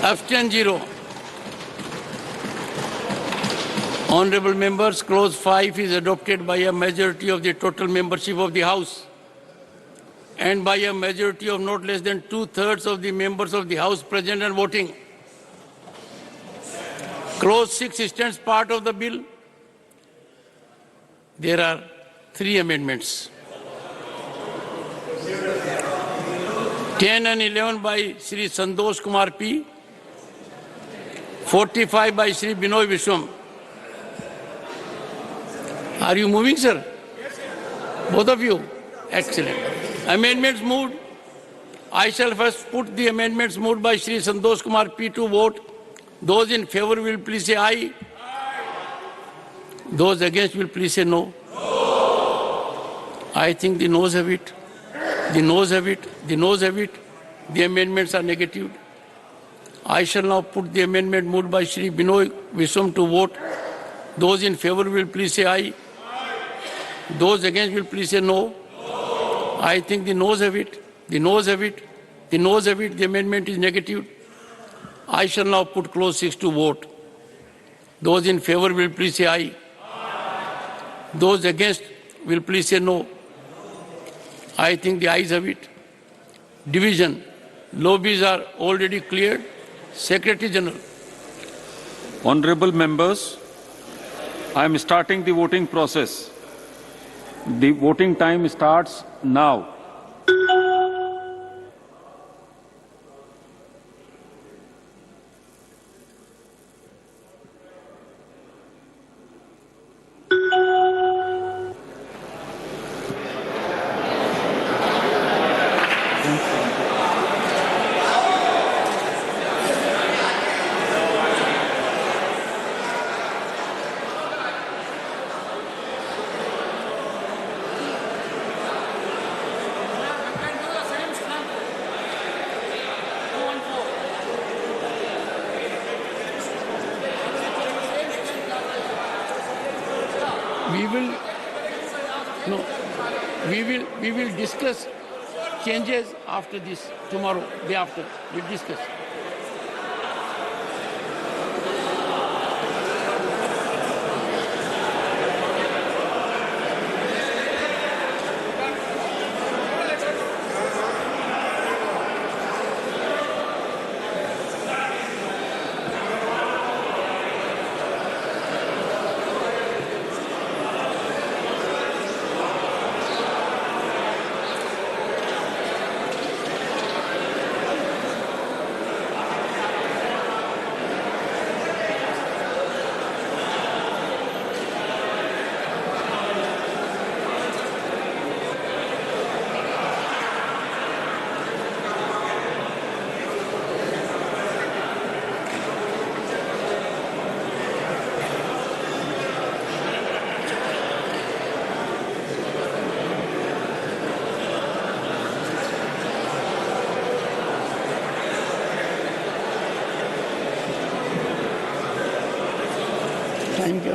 Abstain 0. Honorable members, clause 5 is adopted by a majority of the total membership of the House and by a majority of not less than 2/3 of the members of the House present and voting. Clause 6 stands part of the bill. There are 3 amendments. 10 and 11 by Shri Santosh Kumar P. 45 by Shri Binoy Vishwam. Are you moving, sir? Yes, sir. Both of you? Excellent. Amendments moved. I shall first put the amendments moved by Shri Santosh Kumar P to vote. Those in favor will please say aye. Aye. Those against will please say no. No. I think the noes have it. The noes have it. The noes have it. The amendments are negative. I shall now put the amendment moved by Shri Binoy Vishwam to vote. Those in favor will please say aye. Aye. Those against will please say no. No. I think the noes have it. The noes have it. The noes have it. The amendment is negative. I shall now put clause 6 to vote. Those in favor will please say aye. Aye. Those against will please say no. I think the ayes have it. Division. Lobbies are already cleared. Secretary General. Honorable members, I am starting the voting process. The voting time starts now. We will discuss changes after this, tomorrow, day after. We'll discuss. Thank you.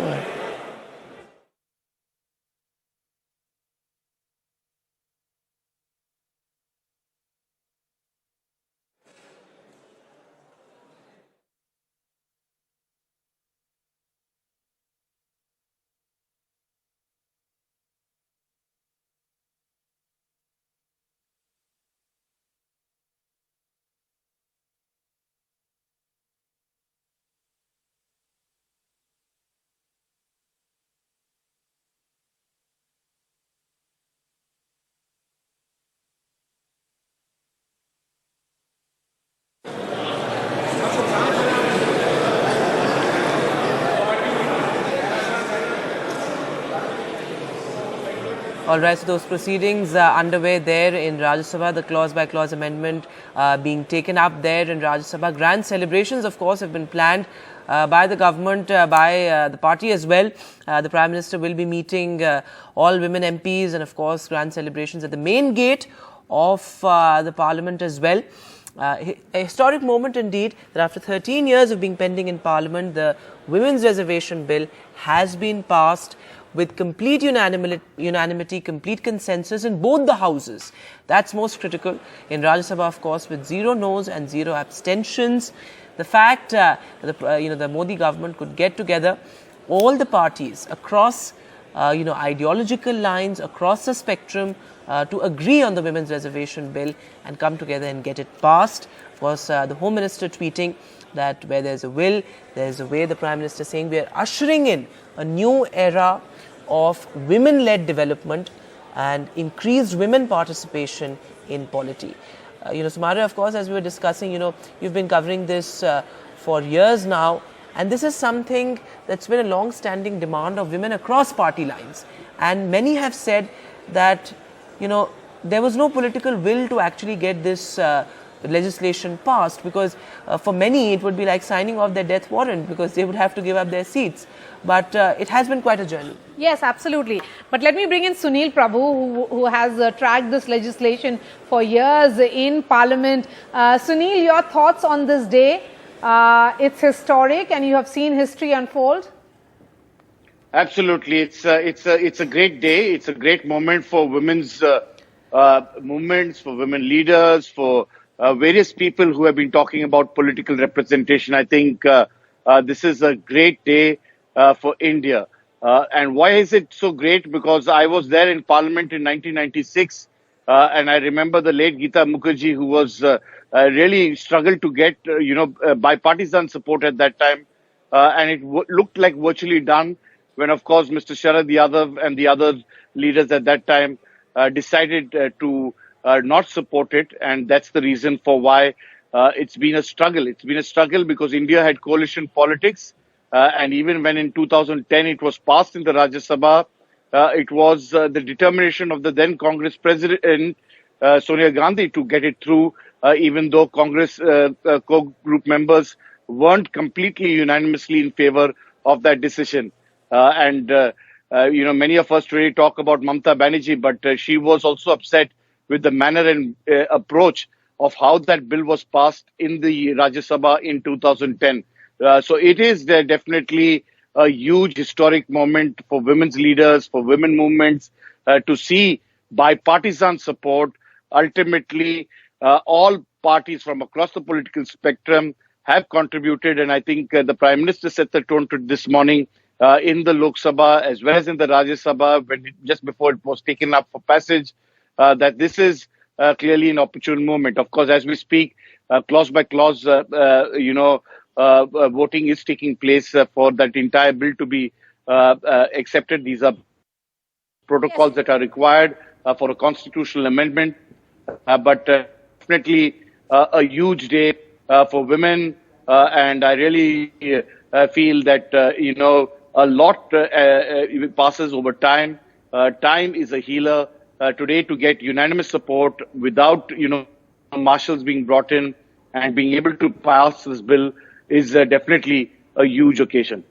All right, so those proceedings are underway there in Rajya Sabha, the clause-by-clause amendment being taken up there in Rajya Sabha. Grand celebrations, of course, have been planned by the government, by the party as well. The Prime Minister will be meeting all women MPs and, of course, grand celebrations at the main gate of the Parliament as well. A historic moment indeed that after 13 years of being pending in Parliament, the Women's Reservation Bill has been passed with complete unanimity, complete consensus in both the houses. That's most critical. In Rajya Sabha, of course, with 0 noes and 0 abstentions. the fact the Modi government could get together all the parties across ideological lines, across the spectrum, to agree on the women's reservation bill and come together and get it passed. Of course, the Home Minister tweeting that where there's a will, there's a way. The Prime Minister saying we are ushering in a new era of women-led development and increased women participation in polity. Sumaria, of course, as we were discussing, you've been covering this for years now, and this is something that's been a long-standing demand of women across party lines. And many have said that, there was no political will to actually get this legislation passed, because for many it would be like signing off their death warrant, because they would have to give up their seats. But it has been quite a journey. Yes, absolutely. But let me bring in Sunil Prabhu, who has tracked this legislation for years in Parliament. Sunil, your thoughts on this day? It's historic, and you have seen history unfold. Absolutely, it's a great day. It's a great moment for women's movements, for women leaders, for various people who have been talking about political representation. I think this is a great day for India. And why is it so great? Because I was there in Parliament in 1996, and I remember the late Geeta Mukherjee, who was really struggled to get bipartisan support at that time, and it looked like virtually done when, of course, Mr. Sharad Yadav and the other leaders at that time decided to not support it, and that's the reason for why it's been a struggle. It's been a struggle because India had coalition politics. And even when in 2010 it was passed in the Rajya Sabha, it was the determination of the then Congress President Sonia Gandhi to get it through, even though Congress co-group members weren't completely unanimously in favor of that decision. Many of us really talk about Mamata Banerjee, but she was also upset with the manner and approach of how that bill was passed in the Rajya Sabha in 2010. So it is definitely a huge historic moment for women's leaders, for women movements, to see bipartisan support. Ultimately, all parties from across the political spectrum have contributed, and I think the Prime Minister set the tone to this morning in the Lok Sabha as well as in the Rajya Sabha, just before it was taken up for passage, that this is clearly an opportune moment. Of course, as we speak, clause by clause, voting is taking place for that entire bill to be accepted. These are protocols that are required for a constitutional amendment, but definitely a huge day for women, and I really feel that a lot passes over time. Time is a healer. Today, to get unanimous support without marshals being brought in and being able to pass this bill is definitely a huge occasion.